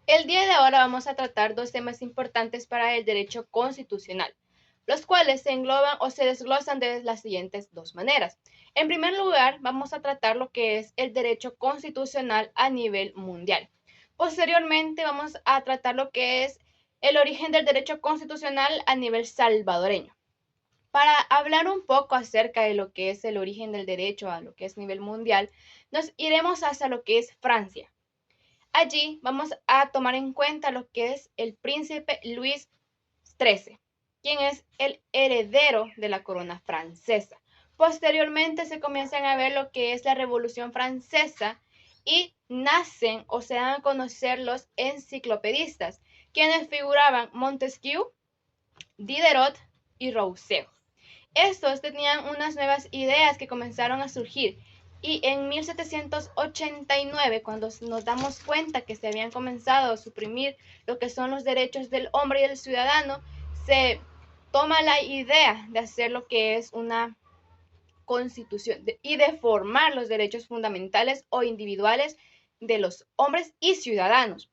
El día de ahora vamos a tratar dos temas importantes para el derecho constitucional, los cuales se engloban o se desglosan de las siguientes dos maneras. En primer lugar, vamos a tratar lo que es el derecho constitucional a nivel mundial. Posteriormente, vamos a tratar lo que es el origen del derecho constitucional a nivel salvadoreño. Para hablar un poco acerca de lo que es el origen del derecho a lo que es nivel mundial, nos iremos hasta lo que es Francia. Allí vamos a tomar en cuenta lo que es el príncipe Luis XIII, quien es el heredero de la corona francesa. Posteriormente se comienzan a ver lo que es la Revolución Francesa y nacen o se dan a conocer los enciclopedistas, quienes figuraban Montesquieu, Diderot y Rousseau. Estos tenían unas nuevas ideas que comenzaron a surgir y en 1789, cuando nos damos cuenta que se habían comenzado a suprimir lo que son los derechos del hombre y del ciudadano, se toma la idea de hacer lo que es una constitución y de formar los derechos fundamentales o individuales de los hombres y ciudadanos.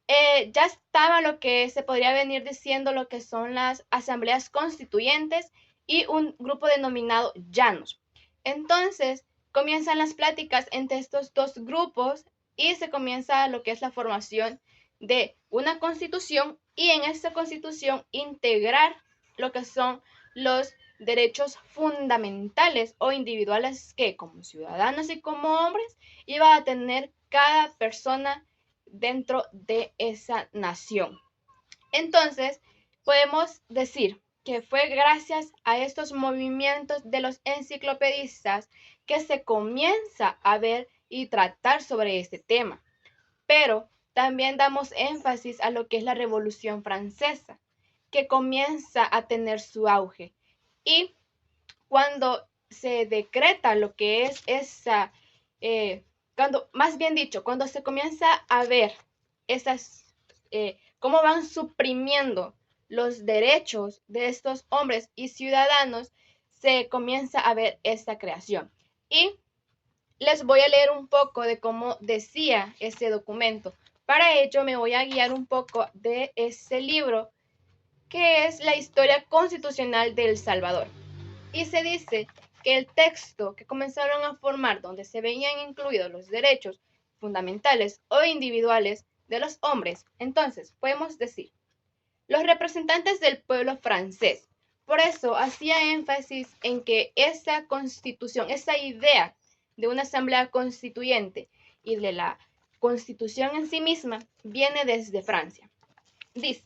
Ya estaba lo que se podría venir diciendo lo que son las asambleas constituyentes y un grupo denominado llanos. Entonces, comienzan las pláticas entre estos dos grupos y se comienza lo que es la formación de una constitución y en esta constitución integrar lo que son los derechos fundamentales o individuales que como ciudadanos y como hombres iba a tener cada persona dentro de esa nación. Entonces, podemos decir que fue gracias a estos movimientos de los enciclopedistas que se comienza a ver y tratar sobre este tema. Pero también damos énfasis a lo que es la Revolución Francesa, que comienza a tener su auge. Y cuando se decreta lo que es esa, más bien dicho, cuando se comienza a ver esas, cómo van suprimiendo los derechos de estos hombres y ciudadanos, se comienza a ver esta creación. Y les voy a leer un poco de cómo decía ese documento. Para ello me voy a guiar un poco de ese libro que es la historia constitucional de El Salvador. Y se dice que el texto que comenzaron a formar, donde se veían incluidos los derechos fundamentales o individuales de los hombres, entonces podemos decir, los representantes del pueblo francés. Por eso hacía énfasis en que esa constitución, esa idea de una asamblea constituyente y de la constitución en sí misma viene desde Francia. Dice,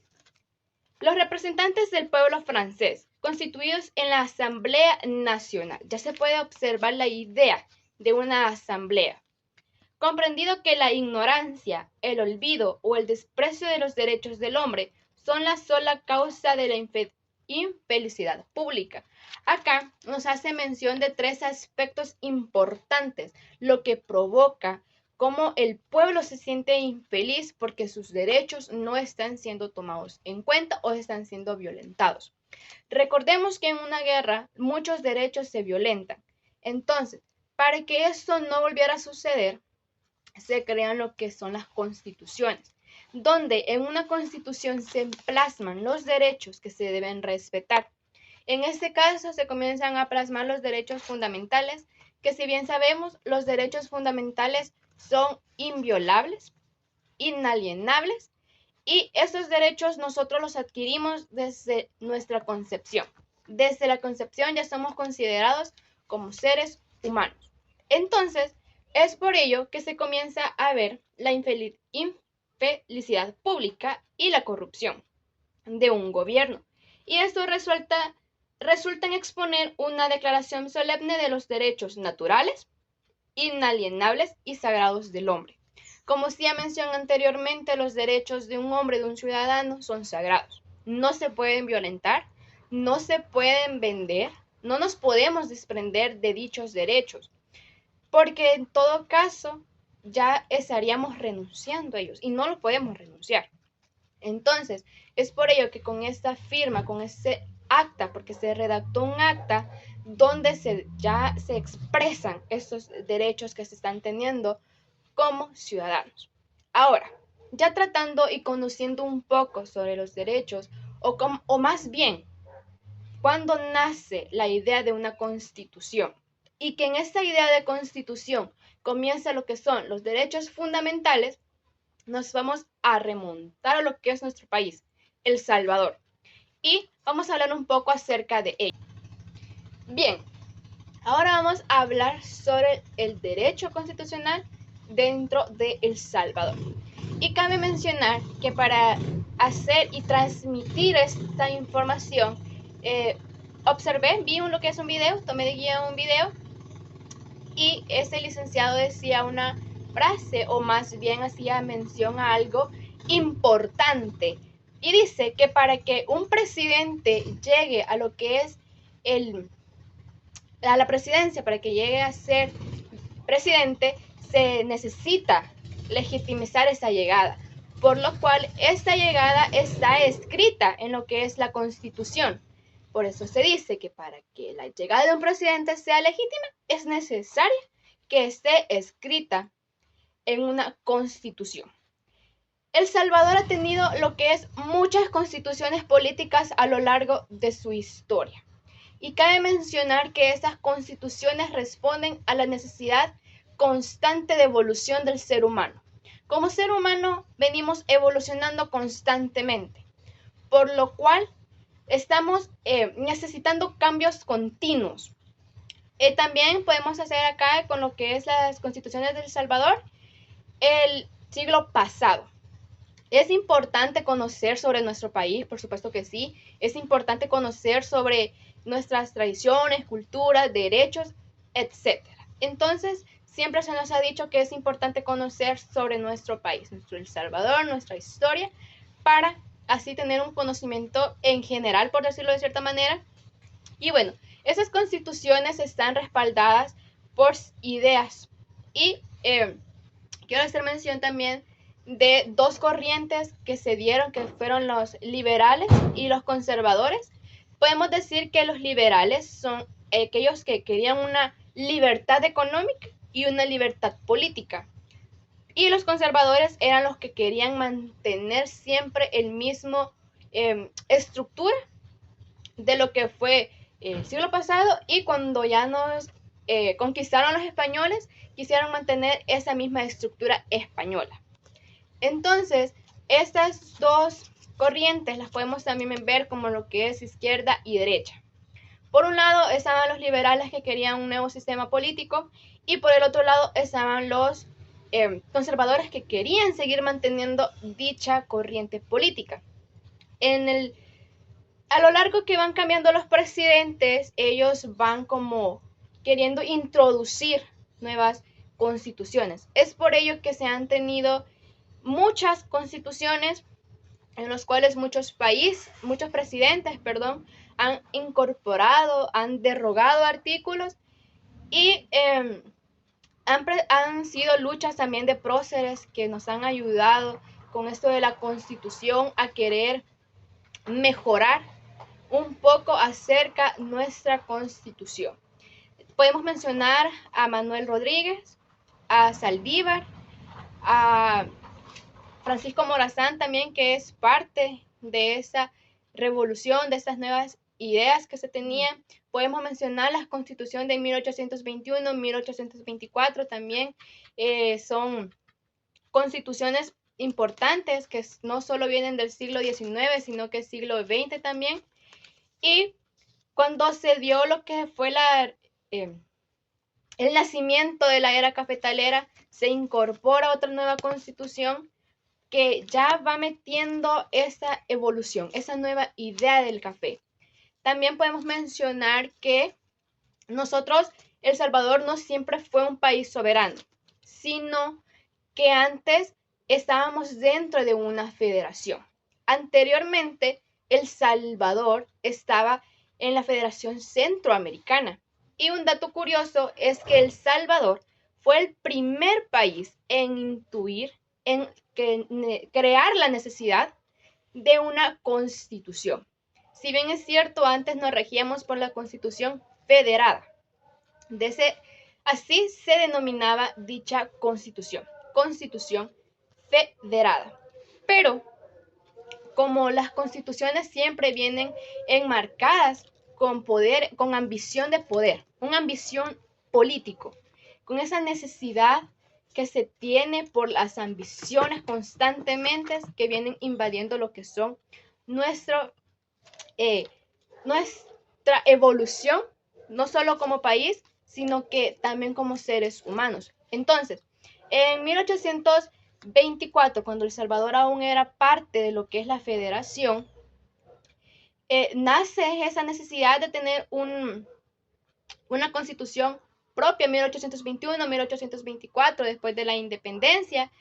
los representantes del pueblo francés, constituidos en la Asamblea Nacional, ya se puede observar la idea de una asamblea, comprendido que la ignorancia, el olvido o el desprecio de los derechos del hombre son la sola causa de la infelicidad pública. Acá nos hace mención de tres aspectos importantes, lo que provoca cómo el pueblo se siente infeliz porque sus derechos no están siendo tomados en cuenta o están siendo violentados. Recordemos que en una guerra muchos derechos se violentan. Entonces, para que esto no volviera a suceder, se crean lo que son las constituciones, donde en una constitución se plasman los derechos que se deben respetar. En este caso se comienzan a plasmar los derechos fundamentales, que si bien sabemos, los derechos fundamentales son inviolables, inalienables, y esos derechos nosotros los adquirimos desde nuestra concepción. Desde la concepción ya somos considerados como seres humanos. Entonces, es por ello que se comienza a ver la infelicidad pública y la corrupción de un gobierno. Y esto resulta en exponer una declaración solemne de los derechos naturales, inalienables y sagrados del hombre. Como ya mencioné anteriormente, los derechos de un hombre, de un ciudadano, son sagrados. No se pueden violentar, no se pueden vender, no nos podemos desprender de dichos derechos, porque en todo caso ya estaríamos renunciando a ellos y no lo podemos renunciar. Entonces, es por ello que con esta firma, con este acta, porque se redactó un acta donde ya se expresan estos derechos que se están teniendo como ciudadanos. Ahora, Ya tratando y conociendo un poco sobre los derechos, o más bien, cuando nace la idea de una constitución y que en esta idea de constitución comienza lo que son los derechos fundamentales, nos vamos a remontar a lo que es nuestro país, El Salvador, y vamos a hablar un poco acerca de ello. Bien, ahora vamos a hablar sobre el derecho constitucional dentro de El Salvador. Y cabe mencionar que para hacer y transmitir esta información, vi lo que es un video, tomé de guía un video, y este licenciado decía una frase, o más bien hacía mención a algo importante. Y dice que para que un presidente llegue a lo que es a la presidencia, para que llegue a ser presidente, se necesita legitimizar esa llegada, por lo cual esta llegada está escrita en lo que es la Constitución. Por eso se dice que para que la llegada de un presidente sea legítima, es necesaria que esté escrita en una constitución. El Salvador ha tenido lo que es muchas constituciones políticas a lo largo de su historia. Y cabe mencionar que estas constituciones responden a la necesidad constante de evolución del ser humano. Como ser humano venimos evolucionando constantemente, por lo cual estamos necesitando cambios continuos. También podemos hacer acá con lo que es las constituciones de El Salvador el siglo pasado. Es importante conocer sobre nuestro país, por supuesto que sí. Es importante conocer sobre nuestras tradiciones, culturas, derechos, etc. Entonces, siempre se nos ha dicho que es importante conocer sobre nuestro país, nuestro El Salvador, nuestra historia, para así tener un conocimiento en general, por decirlo de cierta manera. Y bueno, esas constituciones están respaldadas por ideas. Y quiero hacer mención también de dos corrientes que se dieron, que fueron los liberales y los conservadores. Podemos decir que los liberales son aquellos que querían una libertad económica y una libertad política. Y los conservadores eran los que querían mantener siempre el mismo estructura de lo que fue el siglo pasado, y cuando ya nos conquistaron los españoles, quisieron mantener esa misma estructura española. Entonces, estas dos corrientes las podemos también ver como lo que es izquierda y derecha. Por un lado estaban los liberales que querían un nuevo sistema político, y por el otro lado estaban los conservadores que querían seguir manteniendo dicha corriente política. A lo largo que van cambiando los presidentes, ellos van como queriendo introducir nuevas constituciones. Es por ello que se han tenido muchas constituciones en los cuales muchos presidentes, han incorporado, han derogado artículos, y han sido luchas también de próceres que nos han ayudado con esto de la constitución a querer mejorar un poco acerca de nuestra constitución. Podemos mencionar a Manuel Rodríguez, a Saldívar, a Francisco Morazán también, que es parte de esa revolución, de esas nuevas ideas que se tenían. Podemos mencionar la Constitución de 1821, 1824 también. Son constituciones importantes que no solo vienen del siglo XIX, sino que siglo XX también. Y cuando se dio lo que fue el nacimiento de la era cafetalera, se incorpora otra nueva constitución que ya va metiendo esa evolución, esa nueva idea del café. También podemos mencionar que nosotros, El Salvador, no siempre fue un país soberano, sino que antes estábamos dentro de una federación. Anteriormente, El Salvador estaba en la Federación Centroamericana. Y un dato curioso es que El Salvador fue el primer país en crear la necesidad de una constitución. Si bien es cierto, antes nos regíamos por la Constitución Federada. Así se denominaba dicha constitución, Constitución Federada. Pero como las constituciones siempre vienen enmarcadas con poder, con ambición de poder, una ambición político, con esa necesidad que se tiene por las ambiciones constantemente que vienen invadiendo lo que son nuestro, nuestra evolución, no solo como país, sino que también como seres humanos. Entonces, en 1824, cuando El Salvador aún era parte de lo que es la federación, nace esa necesidad de tener una constitución propia, 1821, 1824, después de la independencia.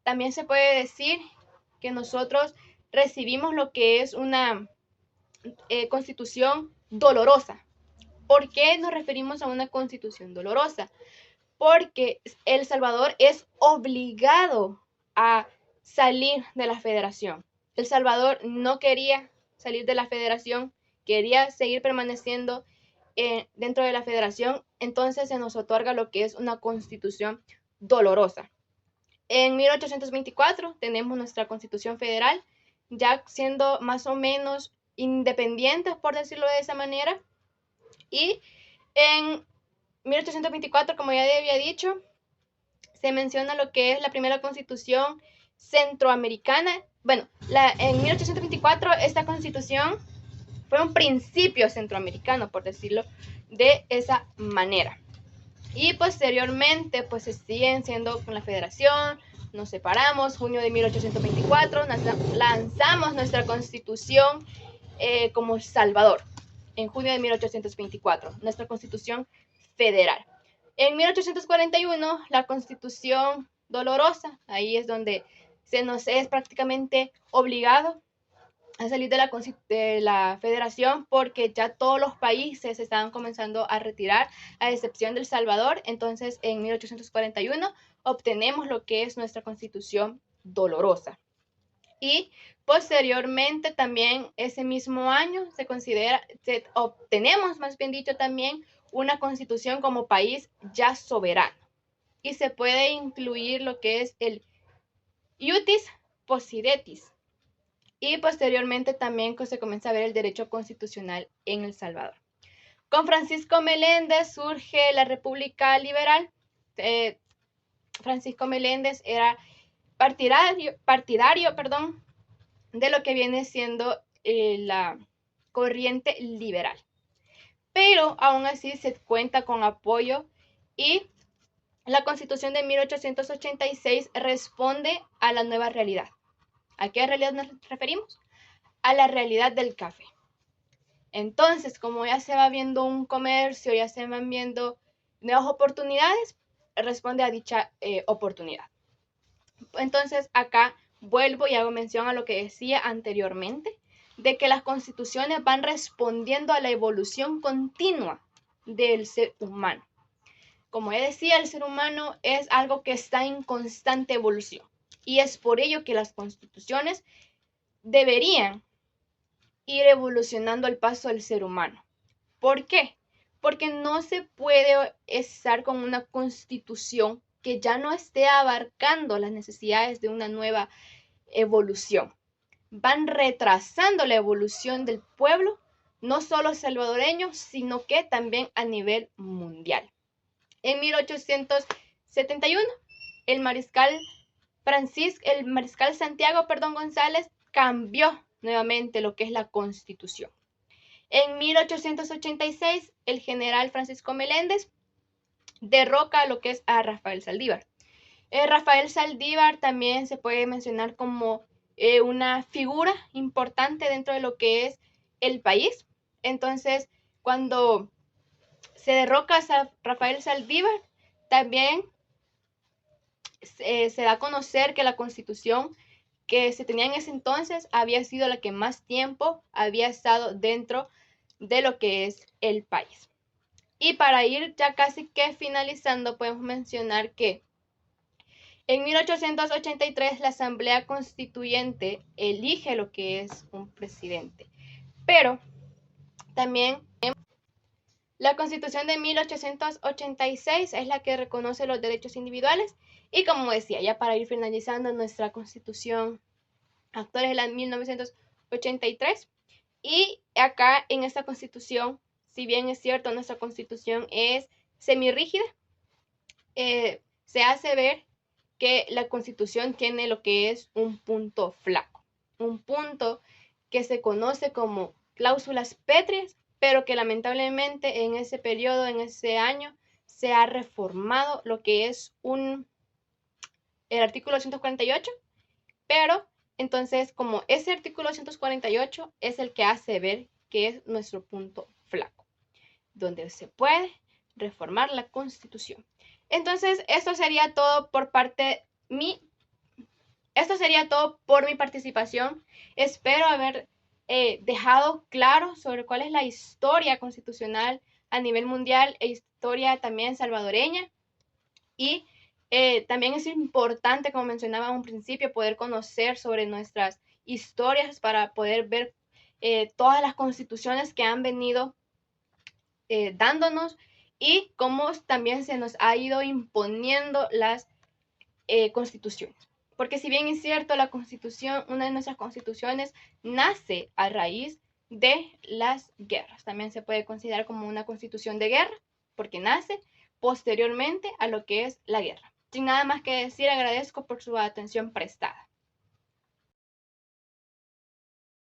También se puede decir que nosotros recibimos lo que es una constitución dolorosa. ¿Por qué nos referimos a una constitución dolorosa? Porque El Salvador es obligado a salir de la federación. El Salvador no quería salir de la federación, quería seguir permaneciendo dentro de la federación, entonces se nos otorga lo que es una constitución dolorosa. En 1824 tenemos nuestra constitución federal, ya siendo más o menos independientes, por decirlo de esa manera, y en 1824, como ya había dicho, se menciona lo que es la primera constitución centroamericana. Bueno, en 1824 esta constitución fue un principio centroamericano, por decirlo de esa manera. Y posteriormente, pues se siguen siendo con la federación, nos separamos, junio de 1824, lanzamos nuestra constitución como Salvador, en junio de 1824, nuestra constitución federal. En 1841, la constitución dolorosa, ahí es donde se nos es prácticamente obligado a salir de la federación porque ya todos los países estaban comenzando a retirar, a excepción del Salvador. Entonces, en 1841 obtenemos lo que es nuestra constitución dolorosa. Y posteriormente también ese mismo año obtenemos, más bien dicho, también una constitución como país ya soberano. Y se puede incluir lo que es el iutis possidetis. Y posteriormente también se comienza a ver el derecho constitucional en El Salvador. Con Francisco Meléndez surge la República Liberal. Francisco Meléndez era partidario de lo que viene siendo la corriente liberal. Pero aún así se cuenta con apoyo y la Constitución de 1886 responde a la nueva realidad. ¿A qué realidad nos referimos? A la realidad del café. Entonces, como ya se va viendo un comercio, ya se van viendo nuevas oportunidades, responde a dicha oportunidad. Entonces, acá vuelvo y hago mención a lo que decía anteriormente, de que las constituciones van respondiendo a la evolución continua del ser humano. Como ya decía, el ser humano es algo que está en constante evolución. Y es por ello que las constituciones deberían ir evolucionando al paso del ser humano. ¿Por qué? Porque no se puede estar con una constitución que ya no esté abarcando las necesidades de una nueva evolución. Van retrasando la evolución del pueblo, no solo salvadoreño, sino que también a nivel mundial. En 1871, el mariscal Santiago González cambió nuevamente lo que es la Constitución. En 1886, el general Francisco Meléndez derroca lo que es a Rafael Saldívar. Rafael Saldívar también se puede mencionar como una figura importante dentro de lo que es el país. Entonces, cuando se derroca a Rafael Saldívar, también se da a conocer que la constitución que se tenía en ese entonces había sido la que más tiempo había estado dentro de lo que es el país. Y para ir ya casi que finalizando, podemos mencionar que en 1883 la Asamblea Constituyente elige lo que es un presidente. Pero también la Constitución de 1886 es la que reconoce los derechos individuales y, como decía, ya para ir finalizando, nuestra Constitución actual es la 1983. Y acá en esta constitución, si bien es cierto, nuestra constitución es semirrígida, se hace ver que la constitución tiene lo que es un punto flaco, un punto que se conoce como cláusulas pétreas, pero que lamentablemente en ese periodo, en ese año, se ha reformado lo que es el artículo 248, pero entonces como ese artículo 248 es el que hace ver que es nuestro punto flaco, donde se puede reformar la Constitución. Entonces, esto sería todo por mi participación. Espero haber dejado claro sobre cuál es la historia constitucional a nivel mundial e historia también salvadoreña. Y también es importante, como mencionaba en un principio, poder conocer sobre nuestras historias para poder ver todas las constituciones que han venido dándonos y cómo también se nos ha ido imponiendo las constituciones. Porque si bien es cierto, la constitución, una de nuestras constituciones nace a raíz de las guerras. También se puede considerar como una constitución de guerra, porque nace posteriormente a lo que es la guerra. Sin nada más que decir, agradezco por su atención prestada.